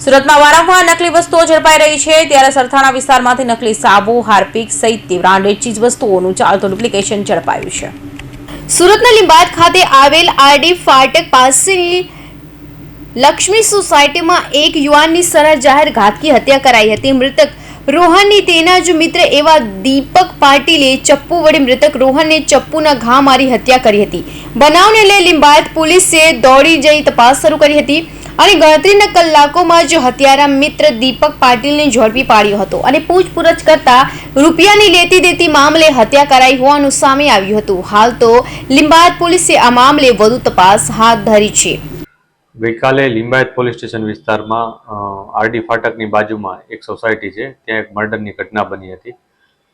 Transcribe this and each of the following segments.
સુરતમાં વારંવાર નકલી વસ્તુઓ ઝડપાઈ રહી છે, ત્યારે સરથાણા વિસ્તારમાંથી નકલી સાબુ, હાર્પિક સહિતની બ્રાન્ડેડ ચીજ વસ્તુઓનું ચાલતું ડુપ્લિકેશન ઝડપાયું છે. સુરતના લીંબાયત ખાતે આવેલ આરડી ફાટક પાસેની લક્ષ્મી સોસાયટીમાં એક યુવાનની સરળ જાહેર ઘાતકી હત્યા કરાઈ હતી. મૃતક રોહનની તેના જ મિત્ર એવા દીપક પાટીલે ચપ્પુ વડે મૃતક રોહનને ચપ્પુના ઘા મારી હત્યા કરી હતી. બનાવને લઈ લીંબાયત પોલીસે દોડી જઈ તપાસ શરૂ કરી હતી અને ગણતરીના કલાકોમાં જ હત્યારા મિત્ર દીપક પાટીલને ઝડપી પાડ્યો હતો અને પૂછપરછ કરતા રૂપિયાની લેતી દેતી મામલે હત્યા કરાઈ હોવાનું સામે આવ્યું હતું. હાલ તો લીંબાયત પોલીસે આ મામલે વધુ તપાસ હાથ ધરી છે. ગઈકાલે લીંબાયત પોલીસ સ્ટેશન વિસ્તારમાં આરડી ફાટકની બાજુમાં એક સોસાયટી છે, ત્યાં એક મર્ડરની ઘટના બની હતી.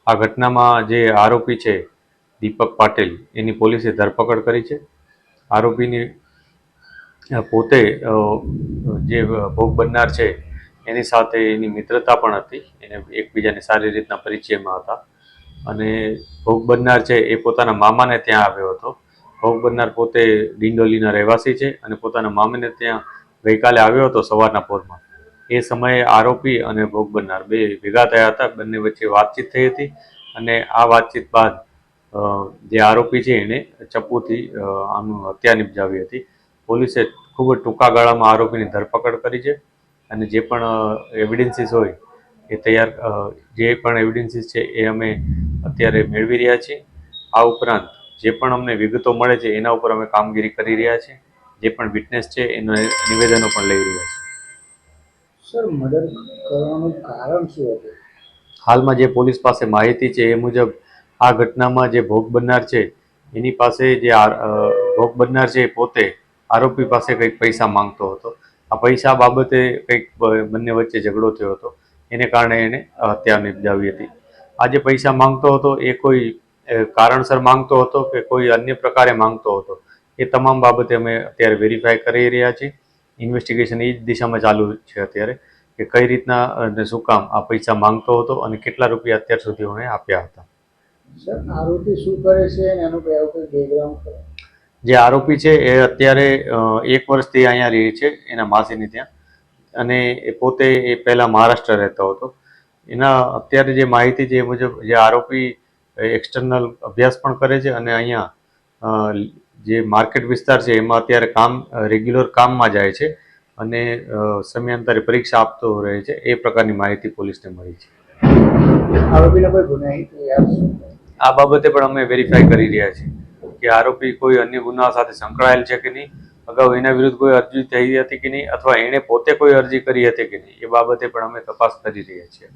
આ ઘટનામાં જે આરોપી છે દીપક પાટીલ, એની પોલીસે ધરપકડ કરી છે. આરોપીની પોતે જે ભોગ બનનાર છે એની સાથે એની મિત્રતા પણ હતી, એને એકબીજાને સારી રીતના પરિચયમાં હતા અને ભોગ બનનાર છે એ પોતાના મામાને ત્યાં આવ્યો હતો. ભોગ બનનાર પોતે ડિંડોલીના રહેવાસી છે અને પોતાના મામાને ત્યાં ગઈકાલે આવ્યો હતો સવારના પોરમાં. એ સમયે આરોપી અને ભોગ બનનાર બે ભેગા થયા હતા. બંને વચ્ચે વાતચીત થઈ હતી અને આ વાતચીત બાદ જે આરોપી છે એને ચપ્પુથી આનું હત્યા નિપજાવી હતી. પોલીસે ખૂબ જ ટૂંકા ગાળામાં આરોપીની ધરપકડ કરી છે અને જે પણ એવિડન્સીસ હોય એ જે પણ એવિડન્સીસ છે એ અમે અત્યારે મેળવી રહ્યા છીએ. આ ઉપરાંત જે પણ અમને વિગતો મળે છે એના ઉપર અમે કામગીરી કરી રહ્યા છીએ. જે પણ વિટનેસ છે એના નિવેદનો પણ લઈ રહ્યા છીએ. સર, મર્ડર કરવાનું કારણ શું હતું? હાલમાં જે પોલીસ પાસે માહિતી છે એ મુજબ આ ઘટનામાં જે ભોગ બનનાર છે એની પાસે જે ભોગ બનનાર છે એ પોતે આરોપી પાસે કંઈક પૈસા માંગતો હતો. આ પૈસા બાબતે કંઈક બંને વચ્ચે ઝઘડો થયો હતો, એને કારણે એને હત્યા નિપજાવી હતી. આ જે પૈસા માંગતો હતો એ કોઈ કારણસર માંગતો હતો કે કોઈ અન્ય પ્રકારે માંગતો હતો, એ તમામ બાબતે અમે અત્યારે વેરીફાઈ કરી રહ્યા છીએ. ઇન્વેસ્ટિગેશન એ જ દિશામાં ચાલુ છે અત્યારે કે કઈ રીતના અને શું કામ આ પૈસા માંગતો હતો અને કેટલા રૂપિયા અત્યાર સુધી અમે આપ્યા હતા. સર, આરોપી શું કરે છે અને એનું કોઈ બેકગ્રાઉન્ડ? જે આરોપી છે એ અત્યારે 1 વર્ષથી અહીંયા રહે છે એના માસીની ત્યાં, અને એ પોતે પહેલાં મહારાષ્ટ્ર રહેતો હતો. એના અત્યારે જે માહિતી છે એ મુજબ જે આરોપી એક્સટર્નલ અભ્યાસ પણ કરે છે અને અહીંયા જે માર્કેટ વિસ્તાર છે એમાં અત્યારે રેગ્યુલર કામમાં જાય છે અને સમયાંતરે પરીક્ષા આપતો રહે છે. એ પ્રકારની માહિતી પોલીસને મળી છે. આરોપીને કોઈ ગુનાહિત આ બાબતે પણ અમે વેરીફાઈ કરી રહ્યા છીએ કે આરોપી કોઈ અન્ય ગુના સાથે સંકળાયેલ છે કે નહીં, અગાઉ એના વિરુદ્ધ કોઈ અરજી થઈ હતી કે નહીં, અથવા એણે પોતે કોઈ અરજી કરી હતી કે નહીં, એ બાબતે પણ અમે તપાસ કરી રહ્યા છીએ.